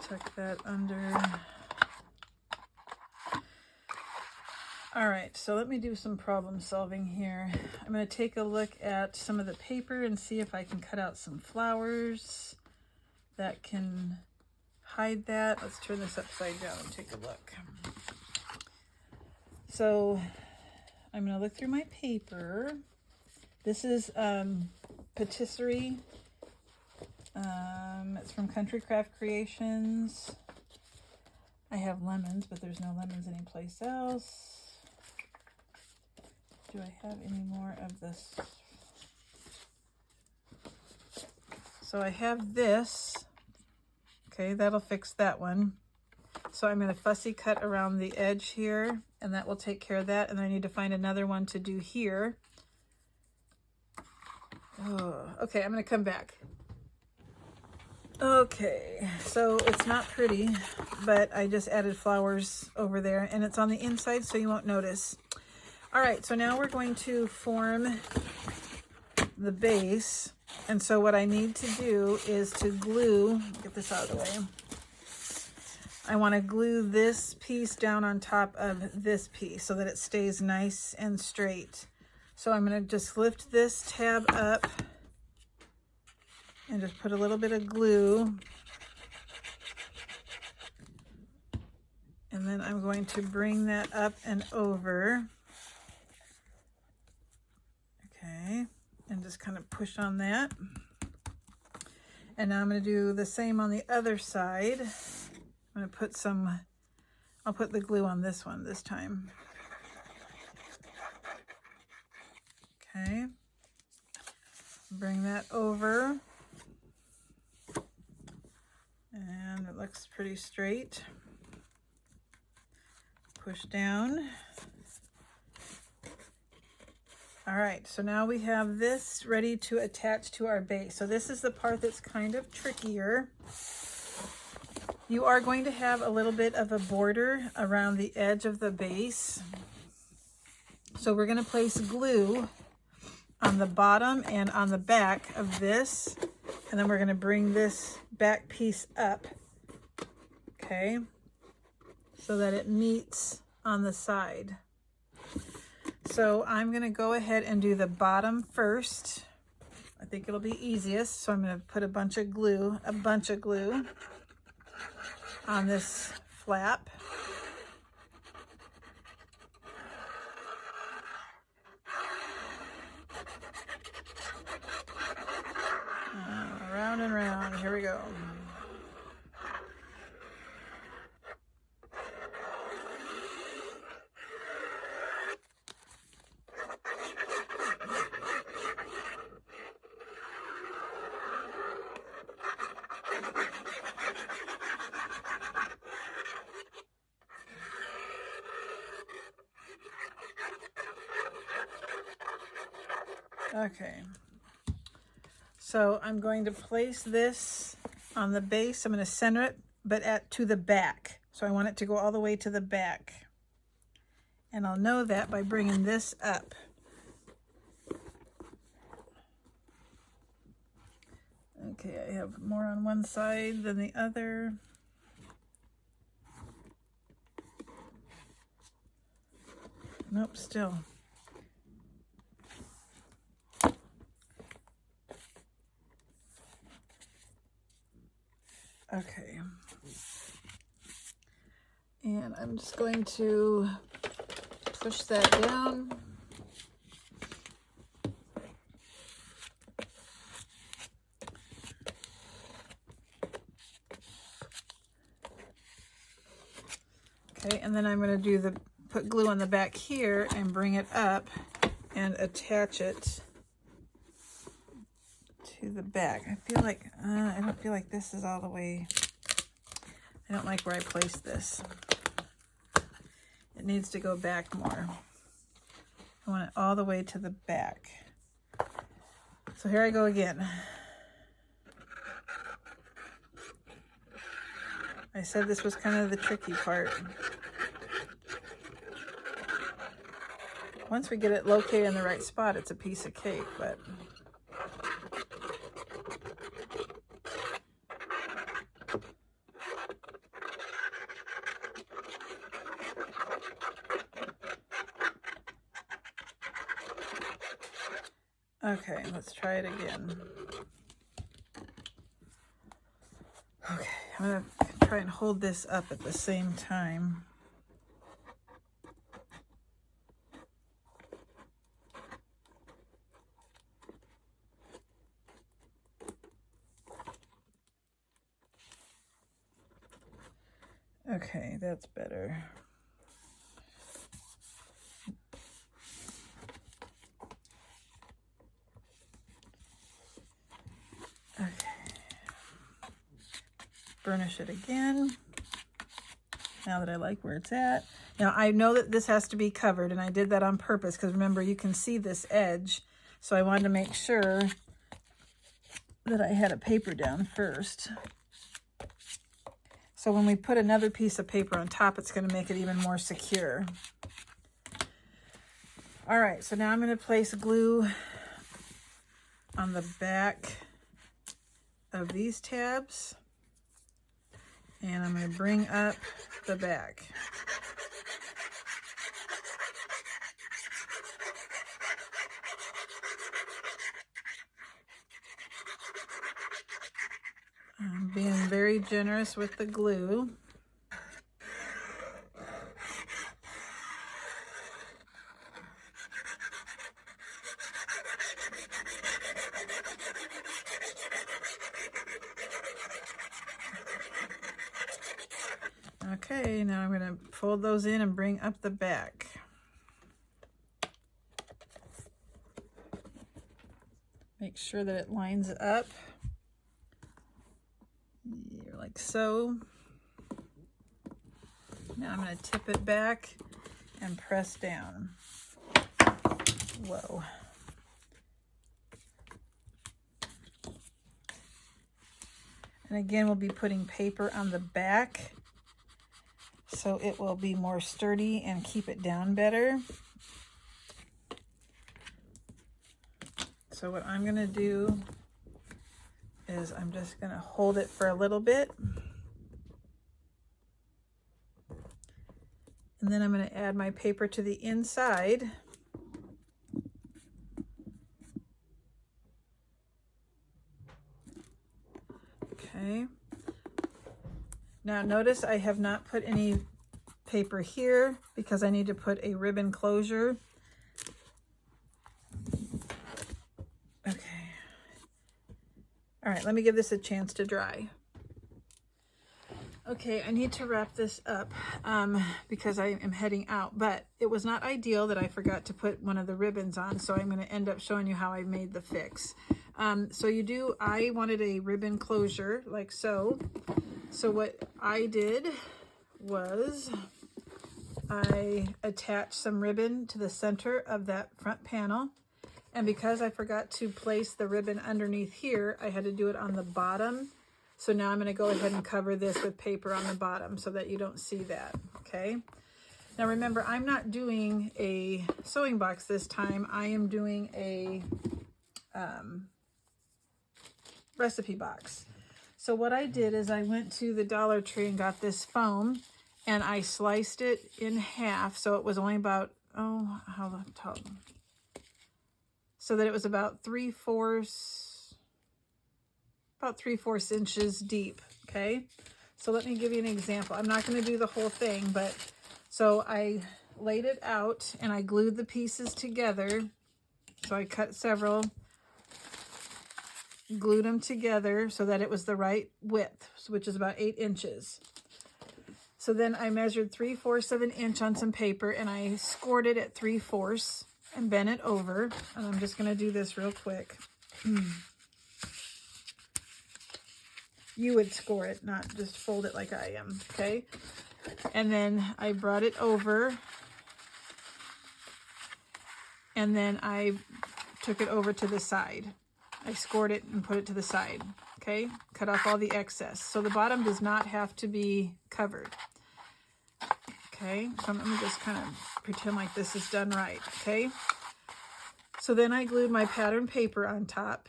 tuck that under. All right, so let me do some problem solving here. I'm going to take a look at some of the paper and see if I can cut out some flowers that can hide that. Let's turn this upside down and take a look. So I'm going to look through my paper. This is patisserie. It's from Country Craft Creations. I have lemons, but there's no lemons anyplace else. Do I have any more of this? So I have this. Okay, that'll fix that one. So I'm going to fussy cut around the edge here, and that will take care of that. And then I need to find another one to do here. Oh, okay, I'm going to come back. Okay, so it's not pretty, but I just added flowers over there, and it's on the inside, so you won't notice. All right, so now we're going to form the base. And so what I need to do is to glue, get this out of the way. I want to glue this piece down on top of this piece so that it stays nice and straight. So I'm going to just lift this tab up and just put a little bit of glue. And then I'm going to bring that up and over. Okay, and just kind of push on that. And now I'm going to do the same on the other side. I'm going to put some, I'll put the glue on this one this time. Okay, bring that over. And it looks pretty straight. Push down. All right, so now we have this ready to attach to our base. So this is the part that's kind of trickier. You are going to have a little bit of a border around the edge of the base. So we're going to place glue on the bottom and on the back of this. And then we're going to bring this back piece up, okay, so that it meets on the side. So I'm going to go ahead and do the bottom first. I think it'll be easiest. So I'm going to put a bunch of glue on this flap. Round and round. Here we go. Okay, so I'm going to place this on the base. I'm going to center it, but to the back. So I want it to go all the way to the back. And I'll know that by bringing this up. Okay, I have more on one side than the other. Nope, still. Okay, and I'm just going to push that down. Okay, and then I'm going to do put glue on the back here and bring it up and attach it to the back. I feel like, I don't feel like this is all the way. I don't like where I placed this. It needs to go back more. I want it all the way to the back. So here I go again. I said this was kind of the tricky part. Once we get it located in the right spot, it's a piece of cake, but okay, let's try it again. Okay, I'm going to try and hold this up at the same time. Okay, that's better. Okay. Burnish it again. Now that I like where it's at. Now I know that this has to be covered, and I did that on purpose because remember, you can see this edge. So I wanted to make sure that I had a paper down first. So when we put another piece of paper on top, it's going to make it even more secure. All right, so now I'm going to place glue on the back of these tabs. And I'm going to bring up the back. I'm being very generous with the glue. Okay, now I'm going to fold those in and bring up the back. Make sure that it lines up. Like so. Now I'm going to tip it back and press down. Whoa. And again, we'll be putting paper on the back so it will be more sturdy and keep it down better. So what I'm going to do is I'm just going to hold it for a little bit. And then I'm going to add my paper to the inside. Okay. Now notice I have not put any paper here because I need to put a ribbon closure. Okay. All right, let me give this a chance to dry. Okay, I need to wrap this up because I am heading out, but it was not ideal that I forgot to put one of the ribbons on, so I'm going to end up showing you how I made the fix. I wanted a ribbon closure like so. So what I did was I attached some ribbon to the center of that front panel. And because I forgot to place the ribbon underneath here, I had to do it on the bottom. So now I'm going to go ahead and cover this with paper on the bottom so that you don't see that, okay? Now remember, I'm not doing a sewing box this time. I am doing a recipe box. So what I did is I went to the Dollar Tree and got this foam, and I sliced it in half. So it was only about, how tall? So that it was about 3/4 inches deep, okay? So let me give you an example. I'm not going to do the whole thing, but so I laid it out and I glued the pieces together. So I cut several, glued them together so that it was the right width, which is about 8 inches. So then I measured 3/4 of an inch on some paper and I scored it at 3/4 and bent it over. And I'm just going to do this real quick. You would score it, not just fold it like I am, okay? And then I brought it over, and then I took it over to the side. I scored it and put it to the side, okay? Cut off all the excess. So the bottom does not have to be covered, okay? So let me just kind of pretend like this is done right, okay? So then I glued my pattern paper on top.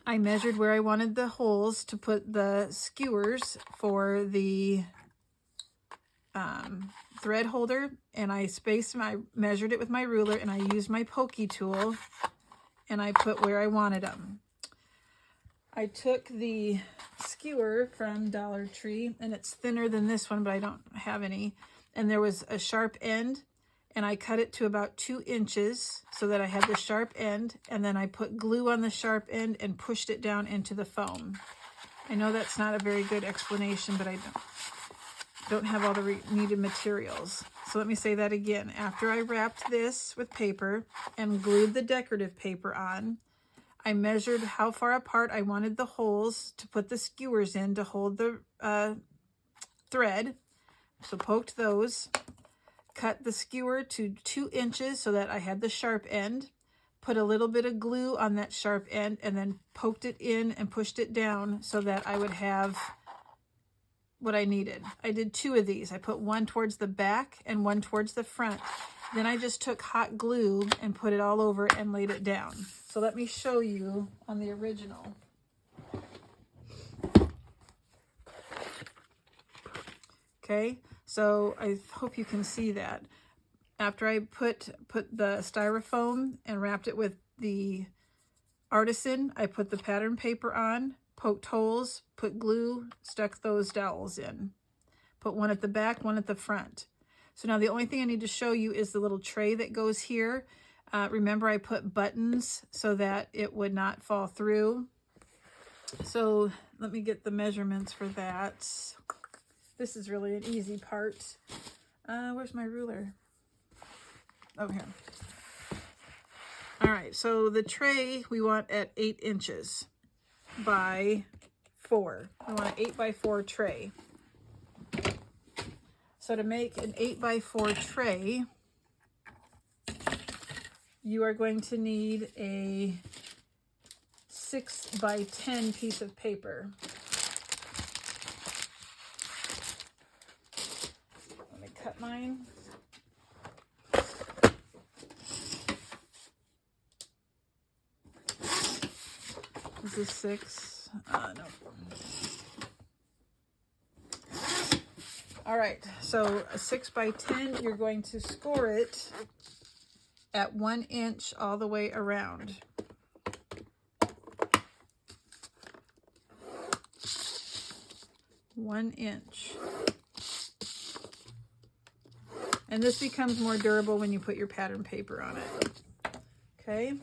I measured where I wanted the holes to put the skewers for the thread holder, and I measured it with my ruler, and I used my pokey tool, and I put where I wanted them. I took the skewer from Dollar Tree, and it's thinner than this one, but I don't have any, and there was a sharp end, and I cut it to about 2 inches so that I had the sharp end, and then I put glue on the sharp end and pushed it down into the foam. I know that's not a very good explanation, but I don't have all the needed materials. So let me say that again. After I wrapped this with paper and glued the decorative paper on, I measured how far apart I wanted the holes to put the skewers in to hold the thread. So poked those, cut the skewer to 2 inches so that I had the sharp end, put a little bit of glue on that sharp end, and then poked it in and pushed it down so that I would have what I needed. I did 2 of these. I put one towards the back and one towards the front. Then I just took hot glue and put it all over and laid it down. So let me show you on the original. Okay, so I hope you can see that. After I put the styrofoam and wrapped it with the artisan, I put the pattern paper on, poked holes, put glue, stuck those dowels in. Put one at the back, one at the front. So now the only thing I need to show you is the little tray that goes here. Remember, I put buttons so that it would not fall through. So let me get the measurements for that. This is really an easy part. Where's my ruler? Oh, here. All right, so the tray we want at 8 inches by 4. I want an 8 by 4 tray. So to make an 8 by 4 tray, you are going to need a 6 by 10 piece of paper. Let me cut mine. Is this 6? No. All right, so a 6 by 10, you're going to score it at 1 inch all the way around. One inch. And this becomes more durable when you put your pattern paper on it. Okay.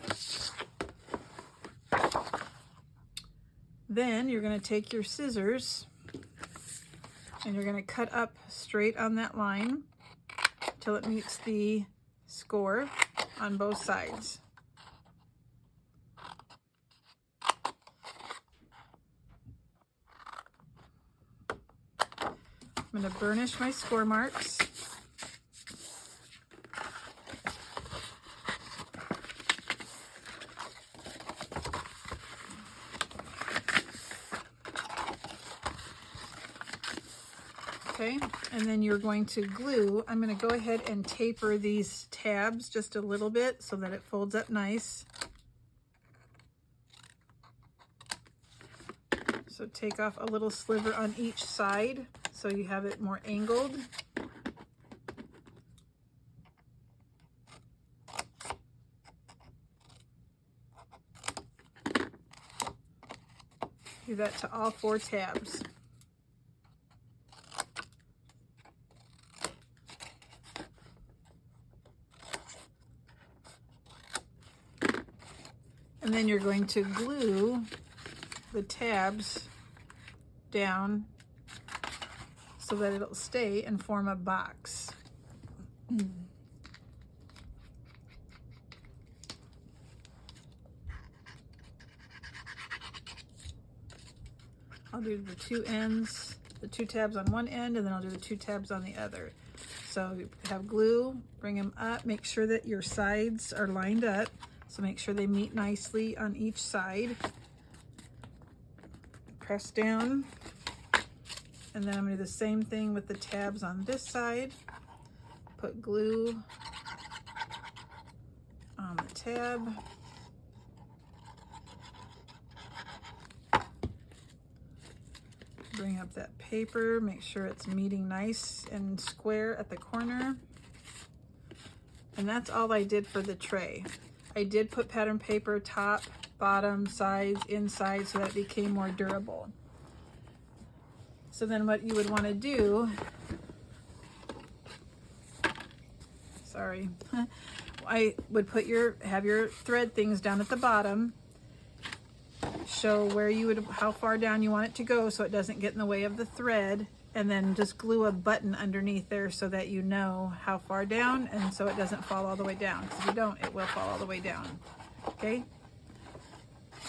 Then you're going to take your scissors and you're going to cut up straight on that line till it meets the score on both sides. I'm going to burnish my score marks. Okay, and then you're going to glue. I'm going to go ahead and taper these tabs just a little bit so that it folds up nice. So take off a little sliver on each side so you have it more angled. Do that to all 4 tabs. And then you're going to glue the tabs down so that it'll stay and form a box. I'll do the 2 ends, the 2 tabs on one end, and then I'll do the 2 tabs on the other. So you have glue, bring them up, make sure that your sides are lined up. So make sure they meet nicely on each side. Press down. And then I'm going to do the same thing with the tabs on this side. Put glue on the tab. Bring up that paper, make sure it's meeting nice and square at the corner. And that's all I did for the tray. I did put pattern paper top, bottom, sides, inside so that it became more durable. So then what you would want to do, sorry, I would put have your thread things down at the bottom, show where you would, how far down you want it to go so it doesn't get in the way of the thread, and then just glue a button underneath there so that you know how far down, and so it doesn't fall all the way down. Because if you don't, it will fall all the way down. Okay?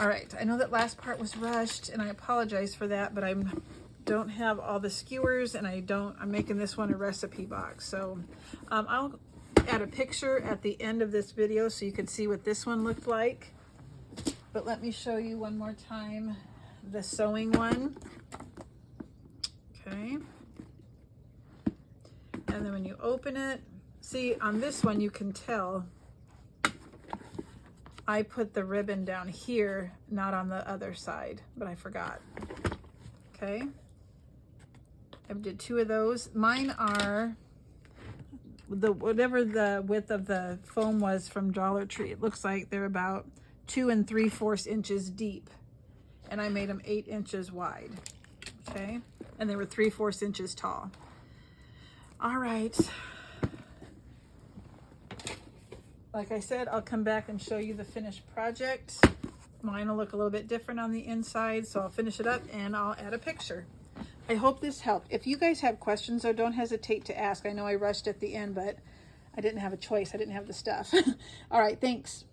All right, I know that last part was rushed, and I apologize for that, but I don't have all the skewers, and I'm making this one a recipe box. So I'll add a picture at the end of this video so you can see what this one looked like. But let me show you one more time the sewing one. Okay. And then when you open it, see on this one you can tell I put the ribbon down here, not on the other side, but I forgot. Okay. I did 2 of those. Mine are whatever the width of the foam was from Dollar Tree. It looks like they're about 2 3/4 inches deep, and I made them 8 inches wide. Okay, and they were 3/4 inches tall. All right. Like I said, I'll come back and show you the finished project. Mine will look a little bit different on the inside, so I'll finish it up and I'll add a picture. I hope this helped. If you guys have questions, though, don't hesitate to ask. I know I rushed at the end, but I didn't have a choice. I didn't have the stuff. All right, thanks.